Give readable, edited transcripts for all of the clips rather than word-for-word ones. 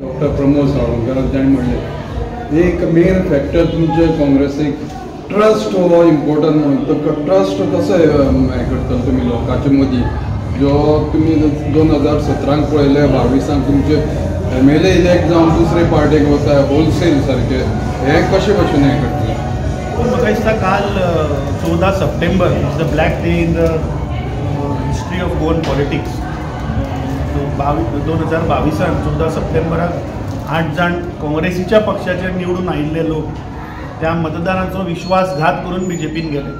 Doctor Pramod Savalkar ताणें म्हणलें एक मेन फॅक्टर तुमचे काँग्रेसीक ट्रस्ट हो इम्पॉर्टंट म्हणून तो ट्रस्ट कसो हें करतलो तुमी लोकांचे मदीं जो तुमी 2017 पळयले 22 तुमचे MLA इलेक्ट जावन दुसरे पार्टेक वता होलसेल सारके हे कशे भशेन हें करतले? म्हाका दिसता काल 14 September is the black day in the history of Goan politics. 2022 14 सप्टेंबराक 8 जाण काँग्रेसीच्या पक्षाचे निवडून आयिल्ले लोक त्या मतदारांचो विश्वासघात करून BJPन गेले.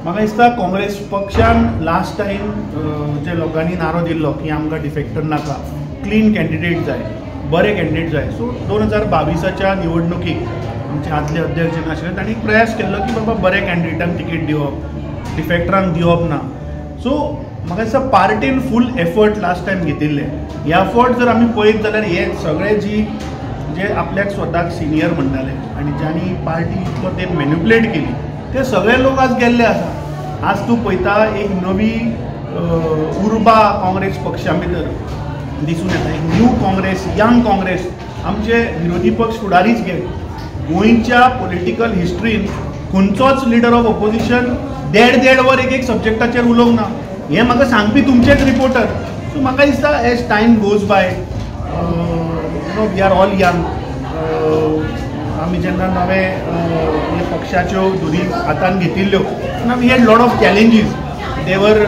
म्हाका दिसता काँग्रेस पक्षान लास्ट टायम जे लोकांनी नारो दिल्लो की आमकां डिफेक्टर नाका, क्लीन कॅन्डिडेट जाय, बरे कॅन्डिडेट जाय. सो 2022च्या निवडणुकीक आमचे आदले अध्यक्ष जे आशिल्ले तांणी प्रयास केल्लो की बाबा बरे कॅन्डिडेटांक तिकेट दिवप, डिफेक्टरांक दिवप ना. सो म्हाका दिसता पार्टीन फूल एफर्ट लास्ट टायम घेतिल्ले. हे एफर्ट जर आमी पळयत जाल्यार हे सगळे जे आपल्याक स्वताक सिनियर म्हणटाले आनी ज्यांनी पार्टी इतलो ते मॅन्युप्युलेट केली ते सगळे लोक आज गेल्ले आसा. आज तूं पळयता एक नवी उर्बा काँग्रेस पक्षा भितर दिसून येता, एक न्यू काँग्रेस, यंग काँग्रेस. आमचे विरोधी पक्ष फुडारीच घे, गोंयच्या पॉलिटिकल हिस्ट्रीन खंयचोच लिडर ऑफ ऑपोजिशन देड वर एक सब्जेक्टाचेर उलोवंक ना. हे म्हाका सांगपी तुमचेच रिपोर्टर. सो म्हाका दिसता as time goes by we are all young. आमी जेन्ना नवे हे पक्षाच्यो धुरी हातान घेतिल्ल्यो तेन्ना we had lot of challenges. They were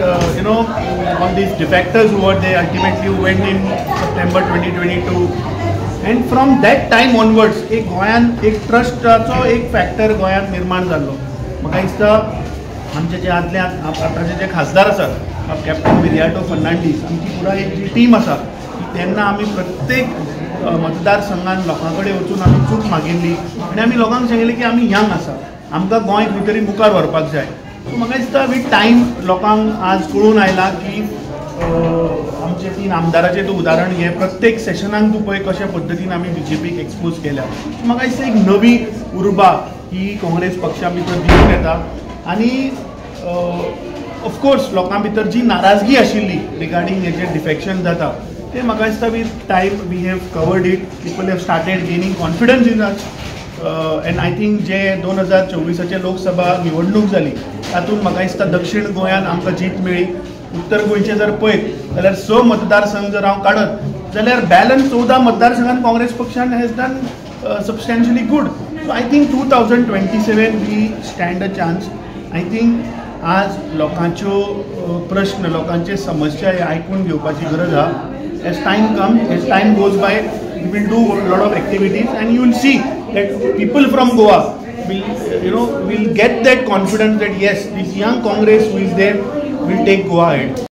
on these defectors who were they ultimately went in September 2022. And from that time onwards एक गोंयान एक ट्रस्टाचो एक फॅक्टर गोंयांत निर्माण जाल्लो. म्हाका दिसता आमचे जे आतांचे जे खासदार आसात, कॅप्टन विरियाटो फर्नांडीस, आमची पुराय एक जी टीम आसा तेन्ना आमी प्रत्येक मतदारसंघान लोकां कडेन वचून आमी चूक मागिल्ली आनी आमी लोकांक सांगिल्लें की आमी यंग आसा, आमकां गोंय खंय तरी मुखार व्हरपाक जाय. सो म्हाका दिसता वीथ टायम लोकांक आज कळून आयला की आमचे 3 आमदाराचें तूं उदाहरण घे, प्रत्येक सेशनाक तूं पळय कशा पद्दतीन आमी BJPक एक्सपोज केल्या. म्हाका दिसता एक नवी उर्बा ही काँग्रेस पक्षा भितर दिसून येता. आनी ऑफकोर्स लोकां भितर जी नाराजगी आशिल्ली रिगार्डींग हेजेर डिफेक्शन जाता ते म्हाका दिसता with time we have covered it. People have started gaining confidence in us. And I think जे 2024चे लोकसभा निवडणूक जाली तातूंत म्हाका दिसता दक्षिण गोंयांत आमकां जीत मेळ्ळी. उत्तर गोंयचे जर पळयत जाल्यार 6 मतदारसंघ जर हांव काडत जाल्यार बॅलन्स 14 मतदारसंघात काँग्रेस पक्षान has done substantially good. So I think 2027 we stand a chance. I think आज लोकांच्यो प्रश्न, लोकांचे समस्या हे आयकून घेवपाची गरज आहा. As time comes, as time goes by, we will do lot of activities and you will see that people from Goa will get that confidence that yes, this young Congress who is there will take Goa ahead.